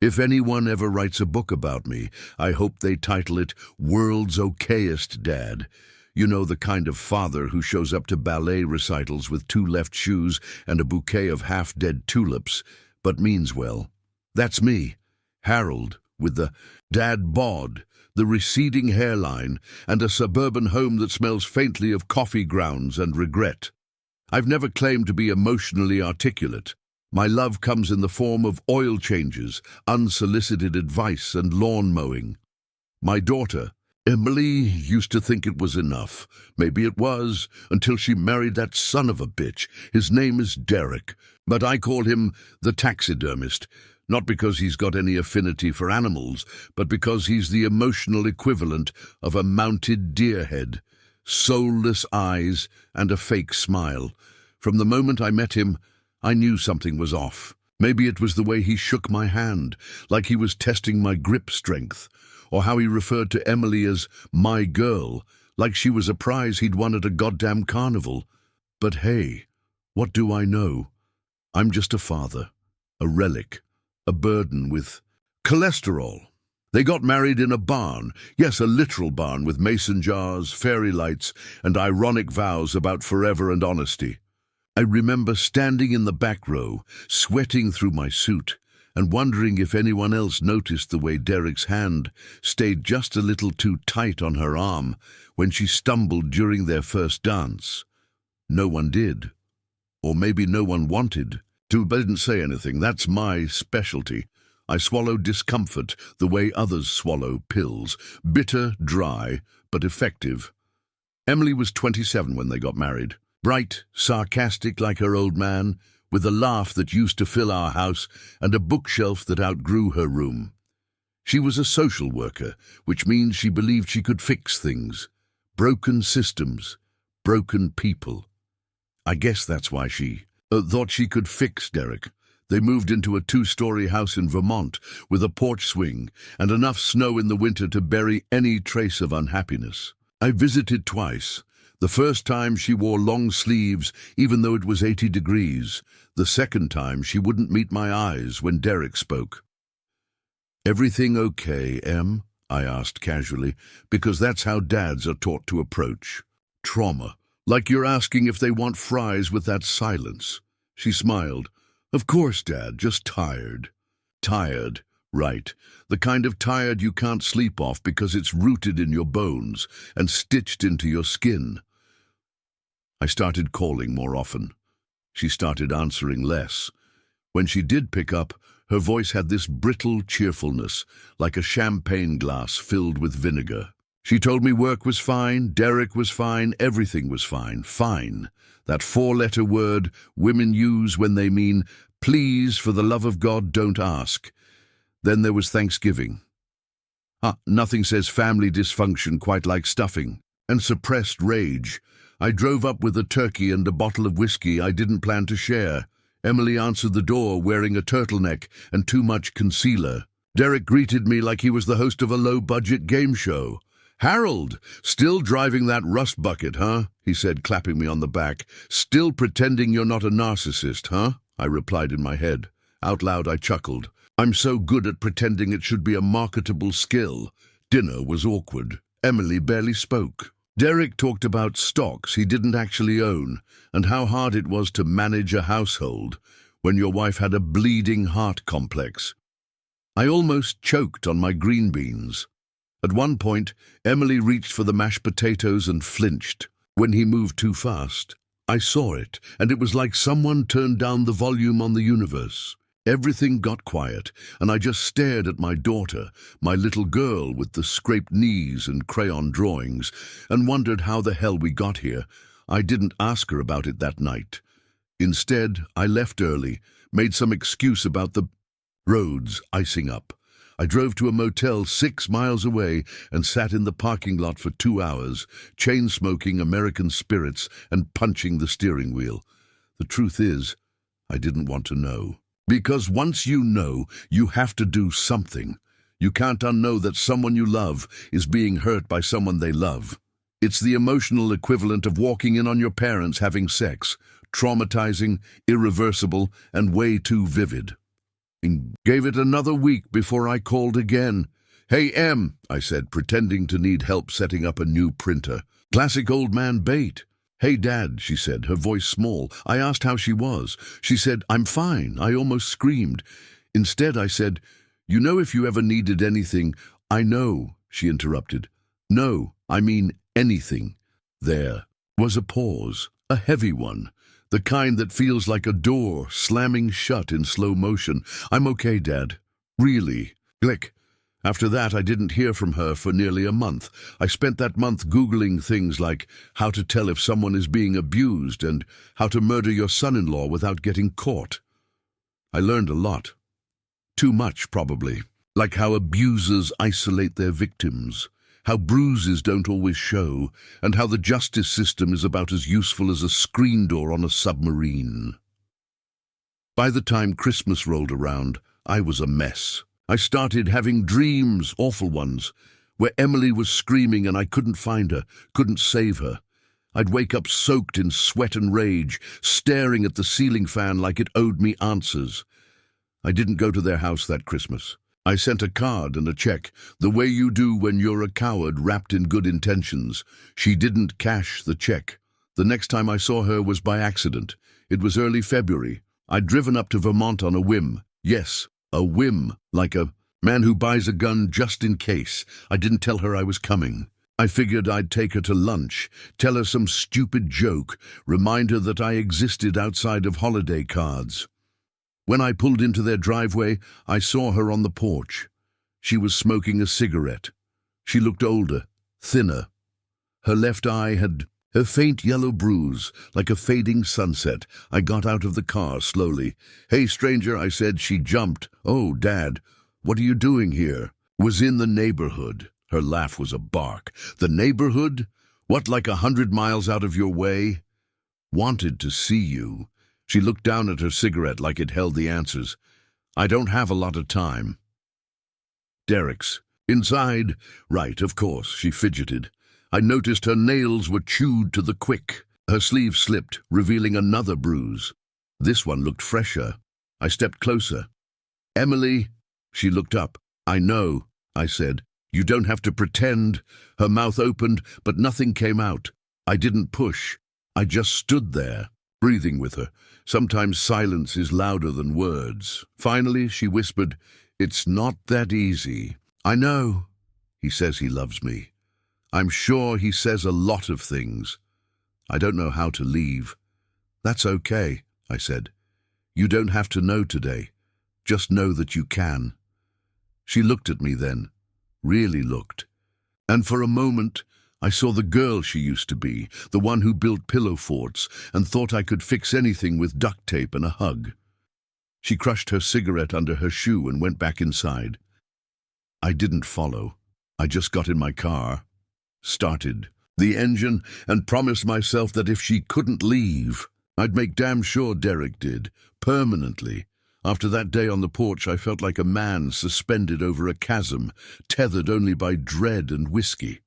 If anyone ever writes a book about me, I hope they title it World's Okayest Dad. You know, the kind of father who shows up to ballet recitals with two left shoes and a bouquet of half-dead tulips, but means well. That's me, Harold, with the dad bod, the receding hairline, and a suburban home that smells faintly of coffee grounds and regret. I've never claimed to be emotionally articulate. My love comes in the form of oil changes, unsolicited advice, and lawn mowing. My daughter, Emily, used to think it was enough. Maybe it was, until she married that son of a bitch. His name is Derek, but I call him the taxidermist, not because he's got any affinity for animals, but because he's the emotional equivalent of a mounted deer head, soulless eyes, and a fake smile. From the moment I met him, I knew something was off. Maybe it was the way he shook my hand, like he was testing my grip strength, or how he referred to Emily as my girl, like she was a prize he'd won at a goddamn carnival. But hey, what do I know? I'm just a father, a relic, a burden with cholesterol. They got married in a barn, yes, a literal barn with mason jars, fairy lights, and ironic vows about forever and honesty. I remember standing in the back row, sweating through my suit, and wondering if anyone else noticed the way Derek's hand stayed just a little too tight on her arm when she stumbled during their first dance. No one did. Or maybe no one wanted to, but didn't say anything. That's my specialty. I swallow discomfort the way others swallow pills. Bitter, dry, but effective. Emily was 27 when they got married. Bright, sarcastic like her old man, with a laugh that used to fill our house and a bookshelf that outgrew her room. She was a social worker, which means she believed she could fix things. Broken systems, broken people. I guess that's why she thought she could fix Derek. They moved into a 2-story house in Vermont with a porch swing and enough snow in the winter to bury any trace of unhappiness. I visited twice. The first time she wore long sleeves even though it was 80 degrees. The second time she wouldn't meet my eyes when Derek spoke. "Everything okay, Em?" I asked casually, because that's how dads are taught to approach trauma. Like you're asking if they want fries with that silence. She smiled. "Of course, Dad, just tired." Tired, right. The kind of tired you can't sleep off because it's rooted in your bones and stitched into your skin. I started calling more often. She started answering less. When she did pick up, her voice had this brittle cheerfulness, like a champagne glass filled with vinegar. She told me work was fine, Derek was fine, everything was fine. Fine. That 4-letter word women use when they mean, please, for the love of God, don't ask. Then there was Thanksgiving. Nothing says family dysfunction quite like stuffing. And suppressed rage. I drove up with a turkey and a bottle of whiskey I didn't plan to share. Emily answered the door wearing a turtleneck and too much concealer. Derek greeted me like he was the host of a low-budget game show. "Harold, still driving that rust bucket, huh?" he said, clapping me on the back. "Still pretending you're not a narcissist, huh?" I replied in my head. Out loud I chuckled. I'm so good at pretending it should be a marketable skill. Dinner was awkward. Emily barely spoke. Derek talked about stocks he didn't actually own and how hard it was to manage a household when your wife had a bleeding heart complex. I almost choked on my green beans. At one point, Emily reached for the mashed potatoes and flinched. When he moved too fast, I saw it, and it was like someone turned down the volume on the universe. Everything got quiet, and I just stared at my daughter, my little girl with the scraped knees and crayon drawings, and wondered how the hell we got here. I didn't ask her about it that night. Instead, I left early, made some excuse about the roads icing up. I drove to a motel 6 miles away and sat in the parking lot for 2 hours, chain-smoking American spirits and punching the steering wheel. The truth is, I didn't want to know. Because once you know, you have to do something. You can't unknow that someone you love is being hurt by someone they love. It's the emotional equivalent of walking in on your parents having sex, traumatizing, irreversible, and way too vivid. Gave it another week before I called again. "Hey, Em," I said, pretending to need help setting up a new printer. Classic old man bait. "Hey, Dad," she said, her voice small. I asked how she was. She said, "I'm fine." I almost screamed. Instead, I said, "You know, if you ever needed anything—" "I know," she interrupted. "No, I mean anything." There was a pause, a heavy one, the kind that feels like a door slamming shut in slow motion. "I'm okay, Dad. Really." Click. After that, I didn't hear from her for nearly a month. I spent that month Googling things like how to tell if someone is being abused and how to murder your son-in-law without getting caught. I learned a lot. Too much, probably. Like how abusers isolate their victims, how bruises don't always show, and how the justice system is about as useful as a screen door on a submarine. By the time Christmas rolled around, I was a mess. I started having dreams, awful ones, where Emily was screaming and I couldn't find her, couldn't save her. I'd wake up soaked in sweat and rage, staring at the ceiling fan like it owed me answers. I didn't go to their house that Christmas. I sent a card and a check, the way you do when you're a coward wrapped in good intentions. She didn't cash the check. The next time I saw her was by accident. It was early February. I'd driven up to Vermont on a whim. Yes, a whim, like a man who buys a gun just in case. I didn't tell her I was coming. I figured I'd take her to lunch, tell her some stupid joke, remind her that I existed outside of holiday cards. When I pulled into their driveway, I saw her on the porch. She was smoking a cigarette. She looked older, thinner. Her left eye had a faint yellow bruise, like a fading sunset. I got out of the car slowly. "Hey, stranger," I said. She jumped. "Oh, Dad, what are you doing here?" "Was in the neighborhood." Her laugh was a bark. "The neighborhood? What, like 100 miles out of your way?" "Wanted to see you." She looked down at her cigarette like it held the answers. "I don't have a lot of time." "Derek's. Inside?" "Right, of course." She fidgeted. I noticed her nails were chewed to the quick. Her sleeve slipped, revealing another bruise. This one looked fresher. I stepped closer. "Emily?" She looked up. "I know," I said. "You don't have to pretend." Her mouth opened, but nothing came out. I didn't push. I just stood there, breathing with her. Sometimes silence is louder than words. Finally, she whispered, "It's not that easy." "I know. He says he loves me. I'm sure he says a lot of things. I don't know how to leave." "That's okay," I said. "You don't have to know today. Just know that you can." She looked at me then, really looked. And for a moment, I saw the girl she used to be, the one who built pillow forts and thought I could fix anything with duct tape and a hug. She crushed her cigarette under her shoe and went back inside. I didn't follow. I just got in my car, started the engine, and promised myself that if she couldn't leave, I'd make damn sure Derek did, permanently. After that day on the porch, I felt like a man suspended over a chasm, tethered only by dread and whiskey.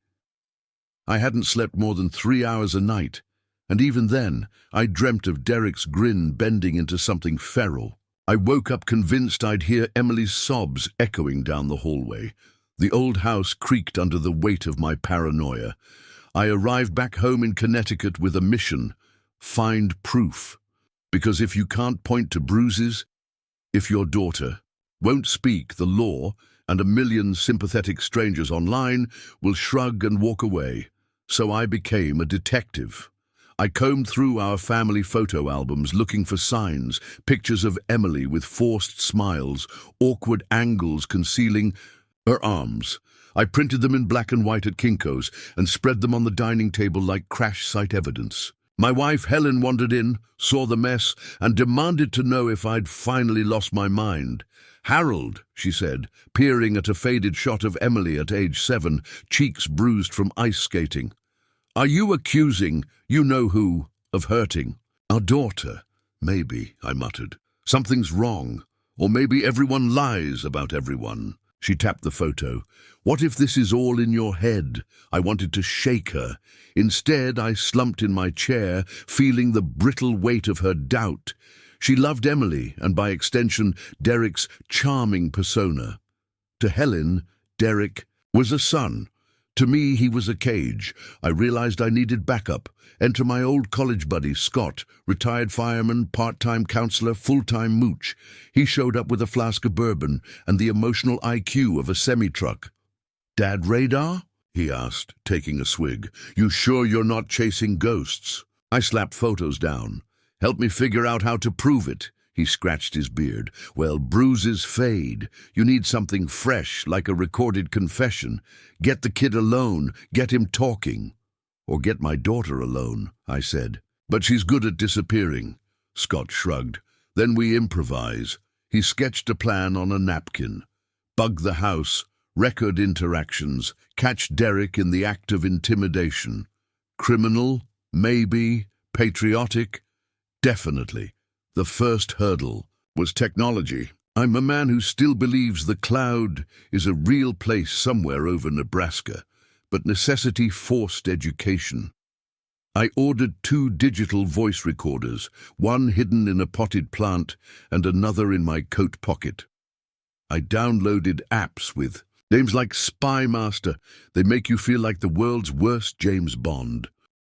I hadn't slept more than 3 hours a night, and even then, I dreamt of Derek's grin bending into something feral. I woke up convinced I'd hear Emily's sobs echoing down the hallway. The old house creaked under the weight of my paranoia. I arrived back home in Connecticut with a mission: find proof. Because if you can't point to bruises, if your daughter won't speak, the law and a million sympathetic strangers online will shrug and walk away. So I became a detective. I combed through our family photo albums looking for signs, pictures of Emily with forced smiles, awkward angles concealing her arms. I printed them in black and white at Kinko's and spread them on the dining table like crash site evidence. My wife Helen wandered in, saw the mess, and demanded to know if I'd finally lost my mind. "Harold," she said, peering at a faded shot of Emily at age 7, cheeks bruised from ice skating. "Are you accusing you-know-who of hurting our daughter?" "Maybe," I muttered. "Something's wrong. Or maybe everyone lies about everyone." She tapped the photo. "What if this is all in your head?" I wanted to shake her. Instead, I slumped in my chair, feeling the brittle weight of her doubt. She loved Emily and, by extension, Derek's charming persona. To Helen, Derek was a son. To me, he was a cage. I realized I needed backup. Enter my old college buddy, Scott, retired fireman, part-time counselor, full-time mooch. He showed up with a flask of bourbon and the emotional IQ of a semi-truck. "Dad radar?" he asked, taking a swig. "You sure you're not chasing ghosts?" I slapped photos down. "Help me figure out how to prove it." He scratched his beard. "Well, bruises fade. You need something fresh, like a recorded confession. Get the kid alone. Get him talking." "Or get my daughter alone," I said. "But she's good at disappearing." Scott shrugged. "Then we improvise." He sketched a plan on a napkin. Bug the house, record interactions, catch Derek in the act of intimidation. Criminal? Maybe. Patriotic? Definitely. The first hurdle was technology. I'm a man who still believes the cloud is a real place somewhere over Nebraska, but necessity forced education. I ordered 2 digital voice recorders, one hidden in a potted plant and another in my coat pocket. I downloaded apps with names like Spy Master. They make you feel like the world's worst James Bond.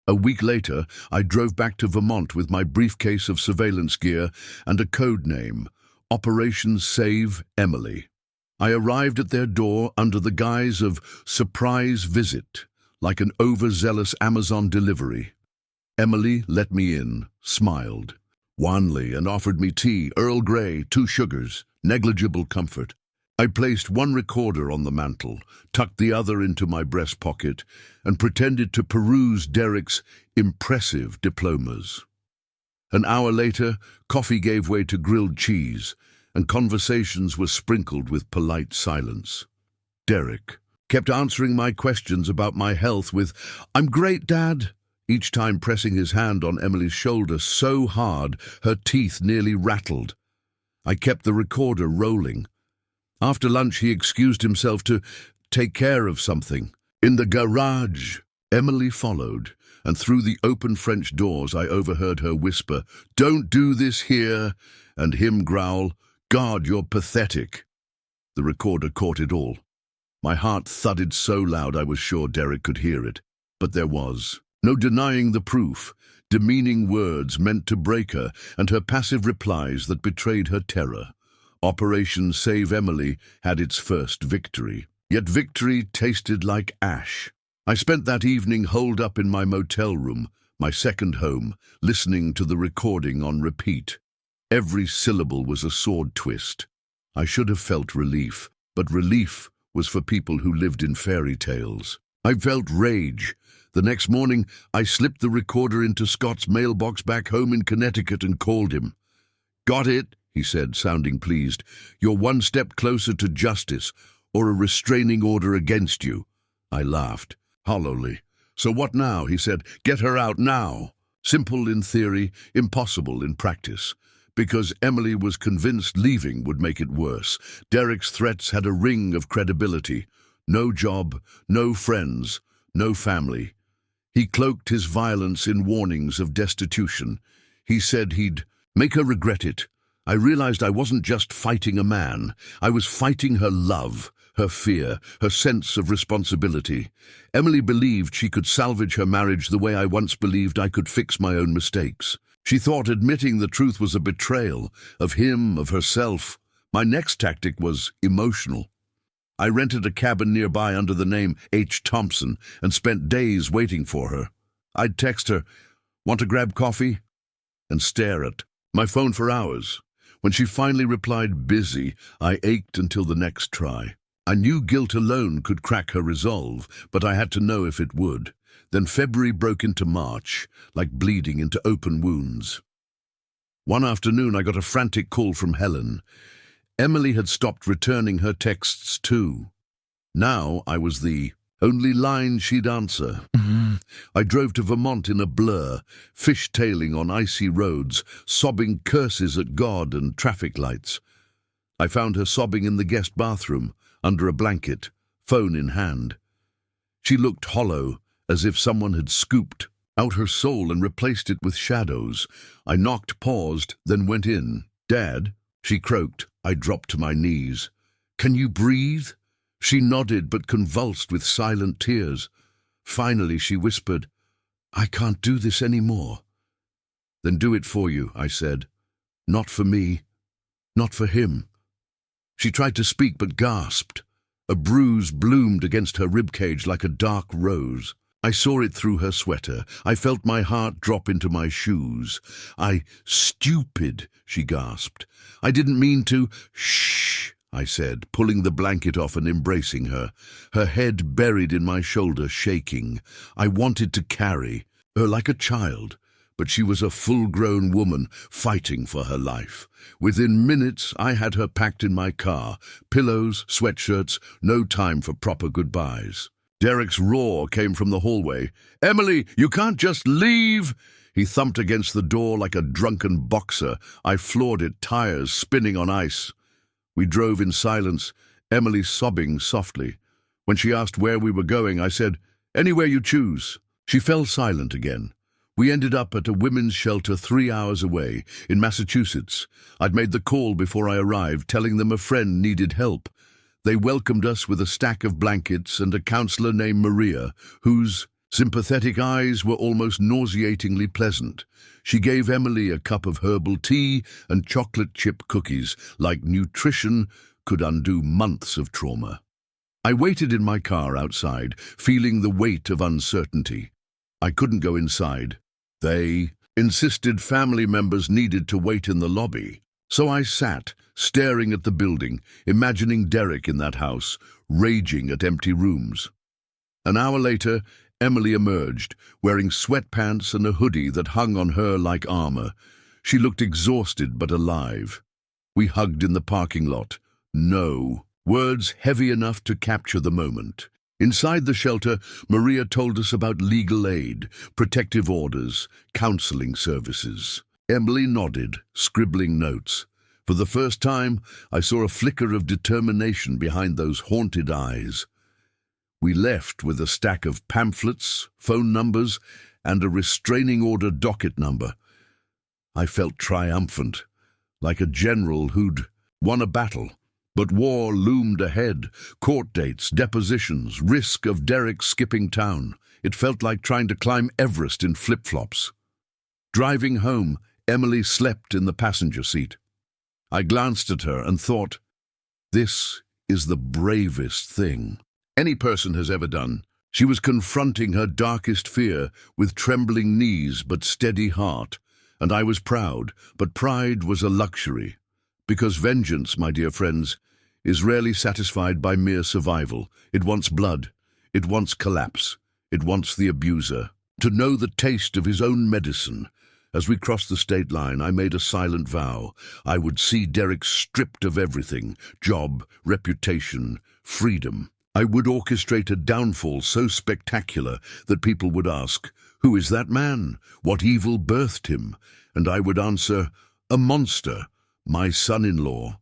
A week later, I drove back to Vermont with my briefcase of surveillance gear and a code name, Operation Save Emily. I arrived at their door under the guise of surprise visit, like an overzealous Amazon delivery. Emily let me in, smiled, wanly, and offered me tea, Earl Grey, 2 sugars, negligible comfort. I placed one recorder on the mantel, tucked the other into my breast pocket, and pretended to peruse Derek's impressive diplomas. An hour later, coffee gave way to grilled cheese, and conversations were sprinkled with polite silence. Derek kept answering my questions about my health with, "I'm great, Dad," each time pressing his hand on Emily's shoulder so hard her teeth nearly rattled. I kept the recorder rolling. After lunch, he excused himself to take care of something. In the garage, Emily followed, and through the open French doors I overheard her whisper, "Don't do this here," and him growl, "God, you're pathetic." The recorder caught it all. My heart thudded so loud I was sure Derek could hear it, but there was no denying the proof, demeaning words meant to break her, and her passive replies that betrayed her terror. Operation Save Emily had its first victory. Yet victory tasted like ash. I spent that evening holed up in my motel room, my second home, listening to the recording on repeat. Every syllable was a sword twist. I should have felt relief, but relief was for people who lived in fairy tales. I felt rage. The next morning, I slipped the recorder into Scott's mailbox back home in Connecticut and called him. "Got it," he said, sounding pleased. "You're one step closer to justice, or a restraining order against you." I laughed, hollowly. "So what now?" he said. "Get her out now." Simple in theory, impossible in practice. Because Emily was convinced leaving would make it worse. Derek's threats had a ring of credibility. No job, no friends, no family. He cloaked his violence in warnings of destitution. He said he'd make her regret it. I realized I wasn't just fighting a man. I was fighting her love, her fear, her sense of responsibility. Emily believed she could salvage her marriage the way I once believed I could fix my own mistakes. She thought admitting the truth was a betrayal of him, of herself. My next tactic was emotional. I rented a cabin nearby under the name H. Thompson and spent days waiting for her. I'd text her, "Want to grab coffee?" and stare at my phone for hours. When she finally replied busy, I ached until the next try. I knew guilt alone could crack her resolve, but I had to know if it would. Then February broke into March, like bleeding into open wounds. One afternoon I got a frantic call from Helen. Emily had stopped returning her texts too. Now I was the only line she'd answer. I drove to Vermont in a blur, fishtailing on icy roads, sobbing curses at God and traffic lights. I found her sobbing in the guest bathroom, under a blanket, phone in hand. She looked hollow, as if someone had scooped out her soul and replaced it with shadows. I knocked, paused, then went in. "Dad," she croaked. I dropped to my knees. "Can you breathe?" She nodded, but convulsed with silent tears. Finally, she whispered, "I can't do this anymore." "Then do it for you," I said. "Not for me, not for him." She tried to speak, but gasped. A bruise bloomed against her ribcage like a dark rose. I saw it through her sweater. I felt my heart drop into my shoes. "Stupid," she gasped. "I didn't mean to." "Shh," I said, pulling the blanket off and embracing her, her head buried in my shoulder, shaking. I wanted to carry her like a child, but she was a full-grown woman fighting for her life. Within minutes, I had her packed in my car, pillows, sweatshirts, no time for proper goodbyes. Derek's roar came from the hallway. "Emily, you can't just leave!" He thumped against the door like a drunken boxer. I floored it, tires spinning on ice. We drove in silence, Emily sobbing softly. When she asked where we were going, I said, "Anywhere you choose." She fell silent again. We ended up at a women's shelter 3 hours away, in Massachusetts. I'd made the call before I arrived, telling them a friend needed help. They welcomed us with a stack of blankets and a counselor named Maria, whose sympathetic eyes were almost nauseatingly pleasant. She gave Emily a cup of herbal tea and chocolate chip cookies, like nutrition could undo months of trauma. I waited in my car outside, feeling the weight of uncertainty. I couldn't go inside. They insisted family members needed to wait in the lobby. So I sat, staring at the building, imagining Derek in that house, raging at empty rooms. An hour later, Emily emerged, wearing sweatpants and a hoodie that hung on her like armor. She looked exhausted but alive. We hugged in the parking lot. No. Words heavy enough to capture the moment. Inside the shelter, Maria told us about legal aid, protective orders, counseling services. Emily nodded, scribbling notes. For the first time, I saw a flicker of determination behind those haunted eyes. We left with a stack of pamphlets, phone numbers, and a restraining order docket number. I felt triumphant, like a general who'd won a battle. But war loomed ahead, court dates, depositions, risk of Derek skipping town. It felt like trying to climb Everest in flip-flops. Driving home, Emily slept in the passenger seat. I glanced at her and thought, this is the bravest thing any person has ever done. She was confronting her darkest fear with trembling knees but steady heart, and I was proud, but pride was a luxury. Because vengeance, my dear friends, is rarely satisfied by mere survival. It wants blood. It wants collapse. It wants the abuser to know the taste of his own medicine. As we crossed the state line, I made a silent vow. I would see Derek stripped of everything: job, reputation, freedom. I would orchestrate a downfall so spectacular that people would ask, "Who is that man? What evil birthed him?" And I would answer, "A monster. My son-in-law."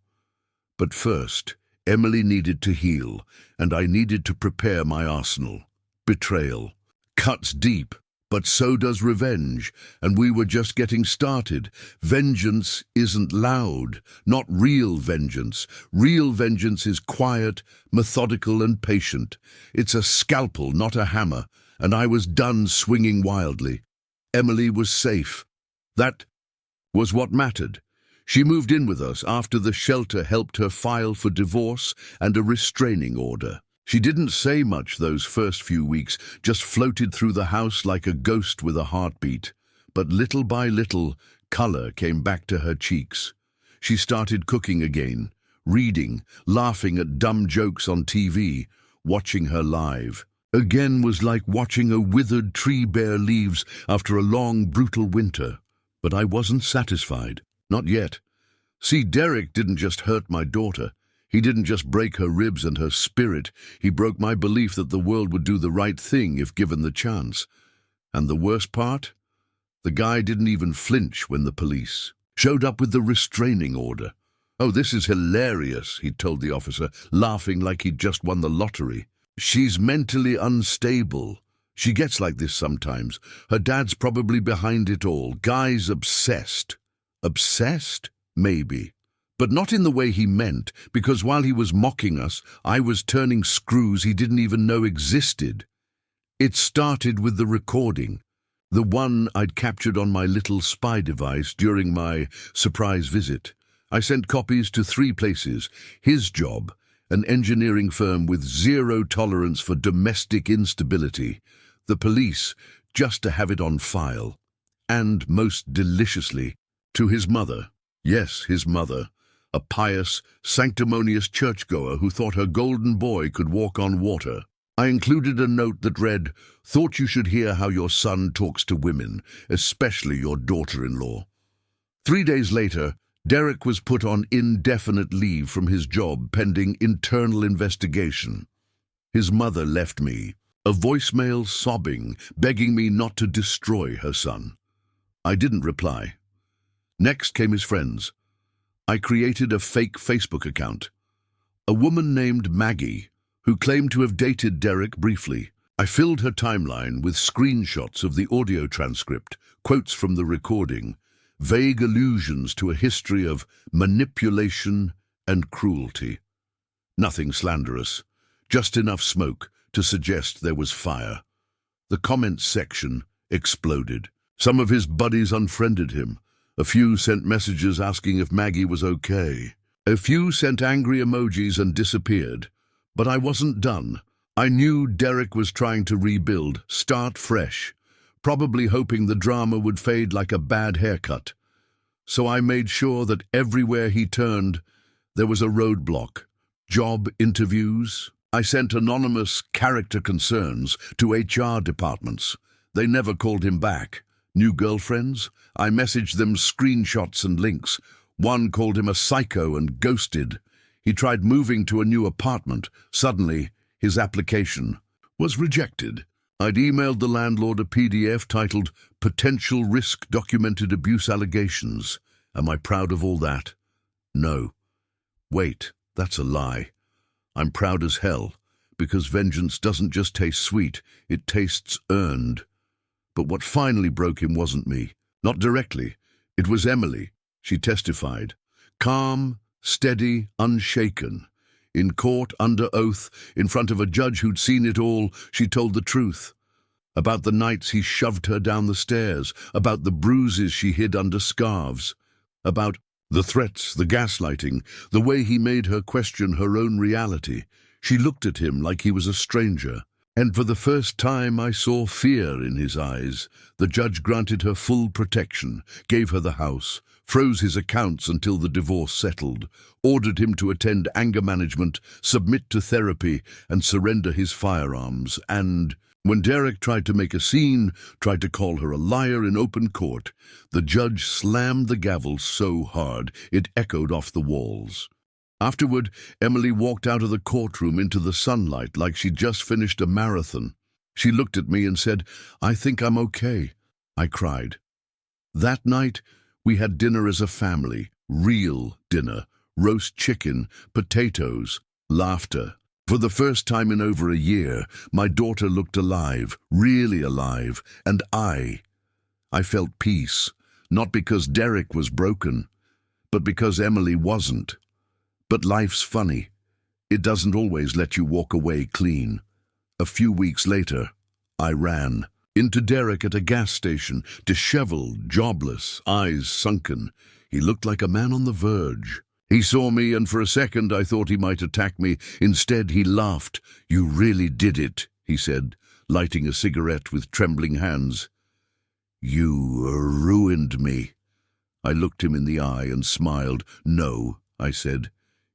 But first, Emily needed to heal, and I needed to prepare my arsenal. Betrayal cuts deep, but so does revenge, and we were just getting started. Vengeance isn't loud, not real vengeance. Real vengeance is quiet, methodical, and patient. It's a scalpel, not a hammer, and I was done swinging wildly. Emily was safe. That was what mattered. She moved in with us after the shelter helped her file for divorce and a restraining order. She didn't say much those first few weeks, just floated through the house like a ghost with a heartbeat. But little by little, color came back to her cheeks. She started cooking again, reading, laughing at dumb jokes on TV, watching her live. Again was like watching a withered tree bear leaves after a long, brutal winter. But I wasn't satisfied. Not yet. See, Derek didn't just hurt my daughter. He didn't just break her ribs and her spirit. He broke my belief that the world would do the right thing if given the chance. And the worst part? The guy didn't even flinch when the police showed up with the restraining order. "Oh, this is hilarious," he told the officer, laughing like he'd just won the lottery. "She's mentally unstable. She gets like this sometimes. Her dad's probably behind it all. Guy's obsessed. Obsessed? Maybe. But not in the way he meant, because while he was mocking us, I was turning screws he didn't even know existed. It started with the recording. The one I'd captured on my little spy device during my surprise visit. I sent copies to 3 places. His job, an engineering firm with zero tolerance for domestic instability. The police, just to have it on file. And, most deliciously, to his mother. Yes, his mother. A pious, sanctimonious churchgoer who thought her golden boy could walk on water. I included a note that read, "Thought you should hear how your son talks to women, especially your daughter-in-law." 3 days later, Derek was put on indefinite leave from his job pending internal investigation. His mother left me, a voicemail sobbing, begging me not to destroy her son. I didn't reply. Next came his friends. I created a fake Facebook account. A woman named Maggie, who claimed to have dated Derek briefly. I filled her timeline with screenshots of the audio transcript, quotes from the recording, vague allusions to a history of manipulation and cruelty. Nothing slanderous, just enough smoke to suggest there was fire. The comments section exploded. Some of his buddies unfriended him. A few sent messages asking if Maggie was okay. A few sent angry emojis and disappeared. But I wasn't done. I knew Derek was trying to rebuild, start fresh, probably hoping the drama would fade like a bad haircut. So I made sure that everywhere he turned, there was a roadblock. Job interviews. I sent anonymous character concerns to HR departments. They never called him back. New girlfriends? I messaged them screenshots and links. One called him a psycho and ghosted. He tried moving to a new apartment. Suddenly, his application was rejected. I'd emailed the landlord a PDF titled "Potential Risk Documented Abuse Allegations." Am I proud of all that? No. Wait, that's a lie. I'm proud as hell, because vengeance doesn't just taste sweet, it tastes earned. But what finally broke him wasn't me. Not directly. It was Emily. She testified. Calm, steady, unshaken. In court, under oath, in front of a judge who'd seen it all, she told the truth. About the nights he shoved her down the stairs, about the bruises she hid under scarves, about the threats, the gaslighting, the way he made her question her own reality. She looked at him like he was a stranger. And for the first time I saw fear in his eyes. The judge granted her full protection, gave her the house, froze his accounts until the divorce settled, ordered him to attend anger management, submit to therapy, and surrender his firearms. And when Derek tried to make a scene, tried to call her a liar in open court, the judge slammed the gavel so hard it echoed off the walls. Afterward, Emily walked out of the courtroom into the sunlight like she'd just finished a marathon. She looked at me and said, "I think I'm okay." I cried. That night, we had dinner as a family, real dinner, roast chicken, potatoes, laughter. For the first time in over a year, my daughter looked alive, really alive, and I felt peace, not because Derek was broken, but because Emily wasn't. But life's funny. It doesn't always let you walk away clean. A few weeks later, I ran into Derek at a gas station, disheveled, jobless, eyes sunken. He looked like a man on the verge. He saw me, and for a second I thought he might attack me. Instead, he laughed. "You really did it," he said, lighting a cigarette with trembling hands. "You ruined me." I looked him in the eye and smiled. "No," I said.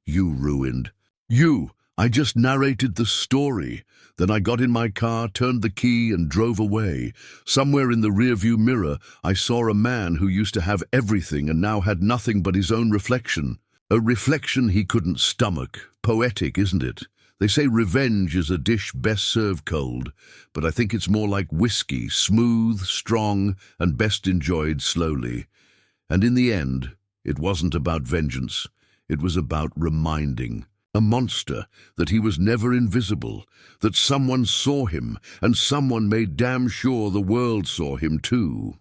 "You ruined." "You." I just narrated the story. Then I got in my car, turned the key, and drove away. Somewhere in the rearview mirror, I saw a man who used to have everything and now had nothing but his own reflection. A reflection he couldn't stomach. Poetic, isn't it? They say revenge is a dish best served cold, but I think it's more like whiskey, smooth, strong, and best enjoyed slowly. And in the end, it wasn't about vengeance. It was about reminding. A monster, that he was never invisible, that someone saw him, and someone made damn sure the world saw him too.